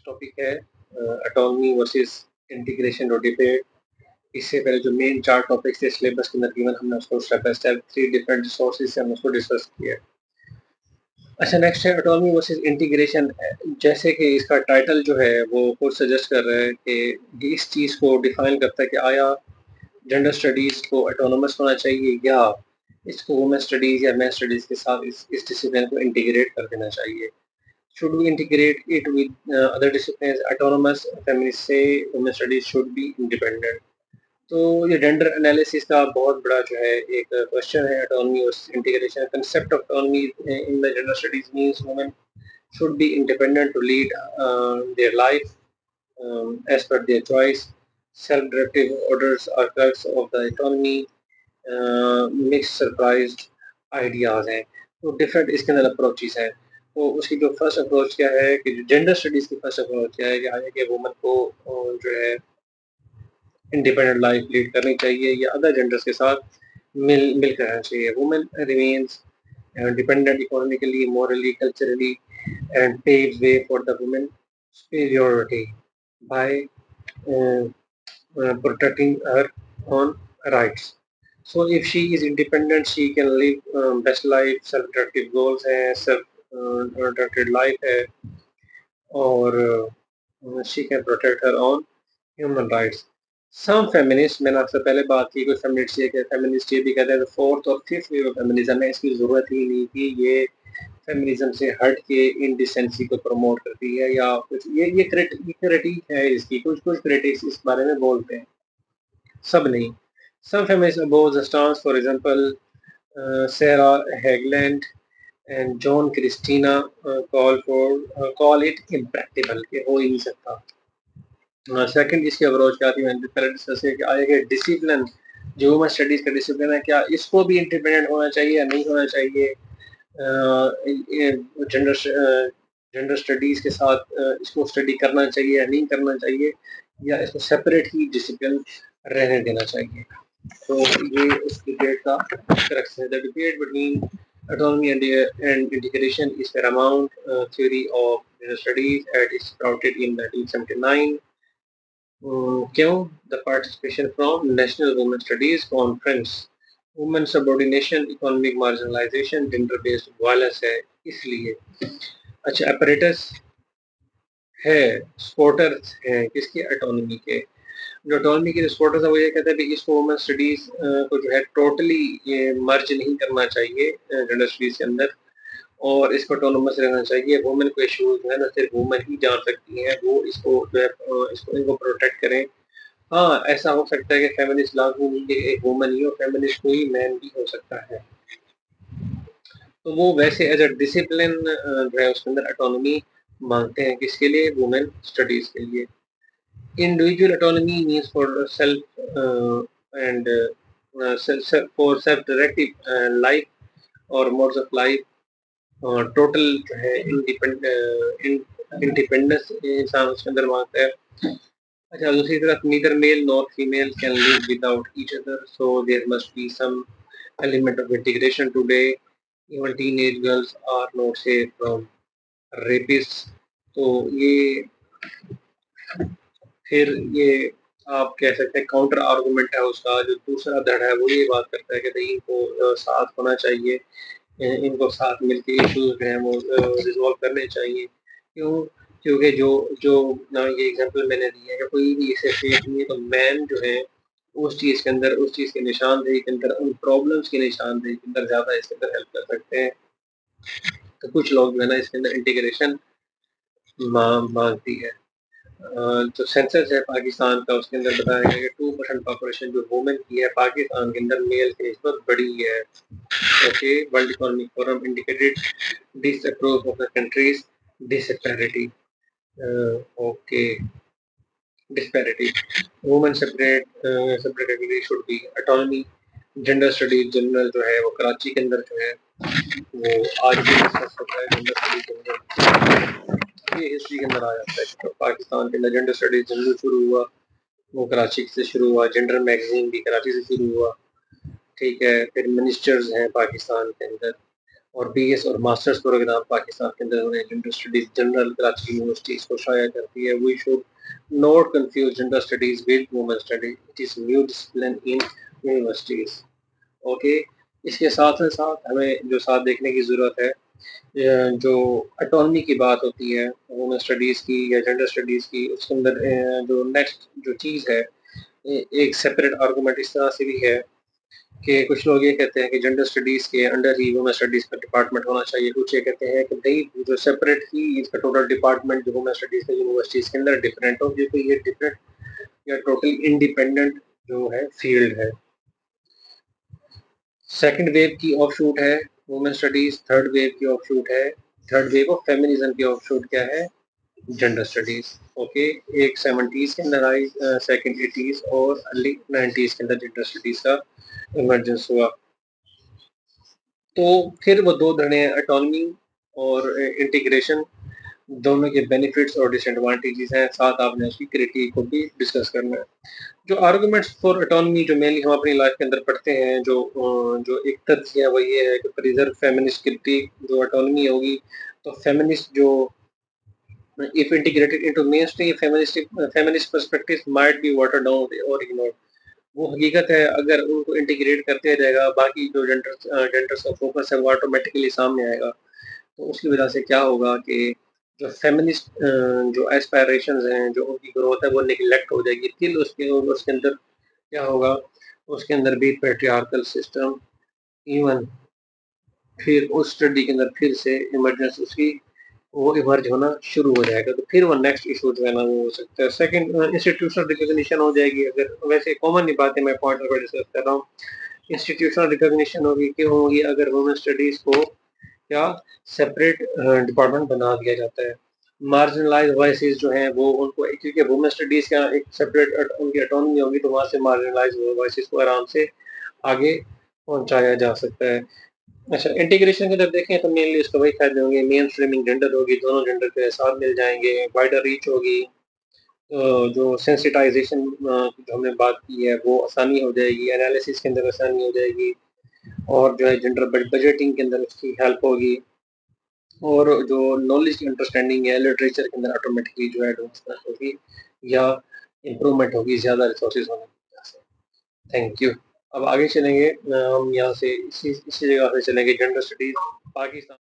Topic है autonomy versus integration और debate. इससे पहले जो मेन 4 टॉपिक्स थे सिलेबस के अंदर गिवन, हमने उसको step by step 3 different sources से हमने उसको डिस्कस किया। अच्छा, नेक्स्ट है ऑटोनॉमी वर्सेस इंटीग्रेशन। जैसे कि इसका टाइटल जो है वो खुद सजेस्ट कर रहा है कि इस चीज़ को डिफाइन करता है कि आया जेंडर स्टडीज़ को ऑटोनॉमस होना चाहिए या इसको वुमेन स्टडीज़ या मेन स्टडीज़ के साथ इस डिसिप्लिन को इंटीग्रेट कर देना चाहिए। Should we integrate it with other disciplines? Autonomous feminists say women studies should be independent. तो ये जेंडर एनालिसिस का बहुत बड़ा जो है एक क्वेश्चन है। ऑटोनॉमी और integration concept of autonomy in the gender studies means women should be independent to lead their life as per their choice. Self-directive orders are crux of the autonomy. Mixed surprised ideas हैं। तो different इसके अंदर approaches हैं। तो उसकी जो first approach क्या है कि जेंडर स्टडीज की फर्स्ट अप्रोच क्या है कि आगे के वुमन को जो है इंडिपेंडेंट लाइफ लीड करनी चाहिए या अदर जेंडर्स के साथ मिलकर रहना चाहिए। Women remains dependent economically, morally, culturally, and paves way for the women superiority by uh, protecting her own rights. So if she is independent, she can live best life, self-directed goals है, self-directed life है, और she can protect her own human rights. Some feminists, मैंने आपसे पहले बात की, कुछ feminists ये भी कहते हैं फोर्थ और फिफ्थ वेव ऑफ फेमिनिज्म है, इसकी जरूरत ही नहीं कि ये फेमिनिज्म से हट के इंडिसेंसी को प्रमोट करती है या कुछ। ये क्रिटिक है इसकी, कुछ क्रिटिक्स इस बारे में बोलते हैं, सब नहीं। Some feminists oppose the stance, for example, Sarah Hagland and John Christina call it impractical कि हो ही नहीं सकता। सेकंड इसकी अप्रोच क्या थी, मैंने पहले डिस्कस किया कि आगे डिसिप्लिन जो ह्यूमन स्टडीज का डिसिप्लिन है, क्या इसको भी इंडिपेंडेंट होना चाहिए या नहीं होना चाहिए। जेंडर स्टडीज के साथ इसको स्टडी करना चाहिए या नहीं करना चाहिए, या इसको सेपरेट ही डिसिप्लिन रहने देना चाहिए। तो ये इस डिबेट का क्रक्स है। The debate between autonomy and integration is paramount theory of gender studies at its sprouted in 1979. क्यों? The participation from National Women Studies Conference, women subordination, economic marginalization, gender based violence है इसलिए। अच्छा, apparatus है, supporters हैं किसके? Autonomy के। जो autonomy के सपोर्टर्स है वो ये कहते हैं कि इसको वुमेन स्टडीज को जो है टोटली ये मर्ज नहीं करना चाहिए जेंडर स्टडीज के अंदर, और इसको ऑटोनोमस रहना चाहिए। वुमेन को इश्यूज जो है ना सिर्फ वुमेन ही जान सकती हैं, वो इसको जो है इसको इनको प्रोटेक्ट करें। हाँ, ऐसा हो सकता है कि फेमिनिस्ट लागू नहीं कि एक वुमन ही हो, फेमिनिस्ट कोई मैन भी हो सकता है। तो वो वैसे एज अ डिसिप्लिन जो है उसके अंदर ऑटोनॉमी मांगते हैं, किसके लिए? वुमेन स्टडीज के लिए। Individual autonomy means for self and for self-directed life or modes of life, total जो है इंडिपेंडेंस इंसान उसके अंदर मांगता है। अच्छा, दूसरी तरफ neither male nor female can live without each other, so there must be some element of integration today. Even teenage girls are not safe from rapists. तो ये फिर ये आप कह सकते हैं काउंटर आर्गुमेंट है उसका। जो दूसरा धड़ है वो ये बात करता है कि भाई इनको साथ होना चाहिए, इनको साथ मिलके इश्यूज जो हैं वो रिजॉल्व करने चाहिए। क्यों? क्योंकि जो जो ये एग्जांपल मैंने दी है कि कोई भी इसे फेस नहीं है, तो मैन जो है उस चीज़ के अंदर, उस चीज़ की निशानदेही के अंदर, उन प्रॉब्लम्स की निशानदेही के अंदर ज़्यादा इसके अंदर हेल्प कर सकते हैं। तो कुछ लोग जो है ना इसके अंदर इंटीग्रेशन मांगती है। जो सेंसस है पाकिस्तान का, उसके अंदर बताया गया कि 2% पॉपुलेशन जो वुमेन की है पाकिस्तान के अंदर मेल की निस्बत बड़ी है। Okay, world economic forum indicated disapprove of the country's disparity. Okay, disparity. Women separately should be autonomy. Gender studies general जो है वो कराची के अंदर जो है वो आज भी डिस्कस होता है। जेंडर स्टडीज जनरल ये हिस्ट्री के अंदर आ जाता है। तो पाकिस्तान के अंदर जेंडर स्टडीज जनरल शुरू हुआ, वो कराची से शुरू हुआ। जेंडर मैगजीन भी कराची से शुरू हुआ, ठीक है। फिर मिनिस्टर्स हैं पाकिस्तान के अंदर, और बीएस और मास्टर्स प्रोग्राम पाकिस्तान के अंदर उन्हें gender studies journal Karachi universities को शाया करती है। We should not confuse gender studies with women study, it is new discipline in universities. Okay, इसके साथ साथ हमें जो साथ देखने की ज़रूरत है, जो ऑटोनॉमी की बात होती है वुमेन स्टडीज़ की या जेंडर स्टडीज़ की, उसके अंदर जो नेक्स्ट जो चीज़ है, एक सेपरेट आर्गूमेंट इस तरह से भी है कि कुछ लोग ये कहते हैं कि जेंडर स्टडीज़ के अंडर ही वुमेन स्टडीज़ का डिपार्टमेंट होना चाहिए। कुछ ये कहते हैं कि नहीं, जो सेपरेट ही इसका टोटल डिपार्टमेंट जो वुमेन स्टडीज़ का यूनिवर्सिटीज़ के अंदर डिफरेंट हो, क्योंकि ये डिफरेंट या टोटली इंडिपेंडेंट जो है फील्ड है। सेकंड वेव की ऑफशूट है वुमेन स्टडीज, थर्ड वेव की ऑफशूट है, थर्ड वेव ऑफ फेमिनिज्म की ऑफशूट क्या है? Gender studies. ओके, एक 70s के अंदर आई, सेकंड 80s और अर्ली 90s के अंदर जेंडर स्टडीज का इमरजेंस हुआ। तो फिर वो दो धड़े हैं, ऑटोनॉमी और इंटीग्रेशन, दोनों के बेनिफिट्स और डिसएडवांटेजेस हैं, साथ आपने उसकी क्रिटिक को भी डिस्कस करना है। जो आर्गुमेंट्स फॉर ऑटोनॉमी जो मेनली हम अपनी लाइफ के अंदर पढ़ते हैं, जो एक तर्ज है वो ये है कि प्रिजर्व फेमिनिस्ट क्रिटिक, जो ऑटोनॉमी होगी तो फेमिनिस्ट जो if integrated into mainstream feminist perspectives might be watered down or ignored। वो हकीकत है, अगर उनको इंटीग्रेट करते रहेगा बाकी जो जेंडर्स का फोकस है वो ऑटोमेटिकली सामने आएगा। तो उसकी वजह से क्या होगा कि जो फेमिनिस्ट जो एस्पायरेशंस हैं, जो उनकी ग्रोथ है वो निगलेक्ट हो जाएगी। फिर उसके उसके अंदर क्या होगा, उसके अंदर भी पैट्रियार्कल सिस्टम, इवन फिर उस स्टडी के अंदर फिर से इमरजेंस उसकी वो इमर्ज होना शुरू हो जाएगा। तो फिर वो नेक्स्ट इशू जो है ना वो हो सकता है। सेकंड, इंस्टीट्यूशनल रिकॉग्निशन हो जाएगी। अगर वैसे कॉमन ही बात है, मैं पॉइंट पर डिस्कस कर रहा हूँ। इंस्टीट्यूशनल रिकॉग्निशन होगी, क्यों होगी? अगर वुमेन स्टडीज को क्या सेपरेट डिपार्टमेंट बना दिया जाता है। मार्जिनलाइज वॉइसेस जो हैं वो उनको, क्योंकि वुमेन स्टडीज का एक सेपरेट उनकी ऑटोनॉमी होगी, तो वहाँ से मार्जिनलाइज वॉइसेस को आराम से आगे पहुंचाया जा सकता है। अच्छा, इंटीग्रेशन के अंदर देखें तो मेनली इसके वही फायदे होंगे, मेन स्ट्रीमिंग जेंडर होगी, दोनों जेंडर के साथ मिल जाएंगे, वाइडर रीच होगी, जो सेंसिटाइजेशन जो हमने बात की है वो आसानी हो जाएगी, एनालिसिस के अंदर आसानी हो जाएगी, और जो है जेंडर बजटिंग के अंदर उसकी हेल्प होगी, और जो नॉलेज की अंडरस्टैंडिंग है लिटरेचर के अंदर ऑटोमेटिकली जो है एडवांसमेंट होगी या इम्प्रूवमेंट होगी ज़्यादा रिसोर्सेज होने की वजह से। Thank you. अब आगे चलेंगे, हम यहाँ से इसी इसी जगह से चलेंगे जेंडर स्टडीज पाकिस्तान।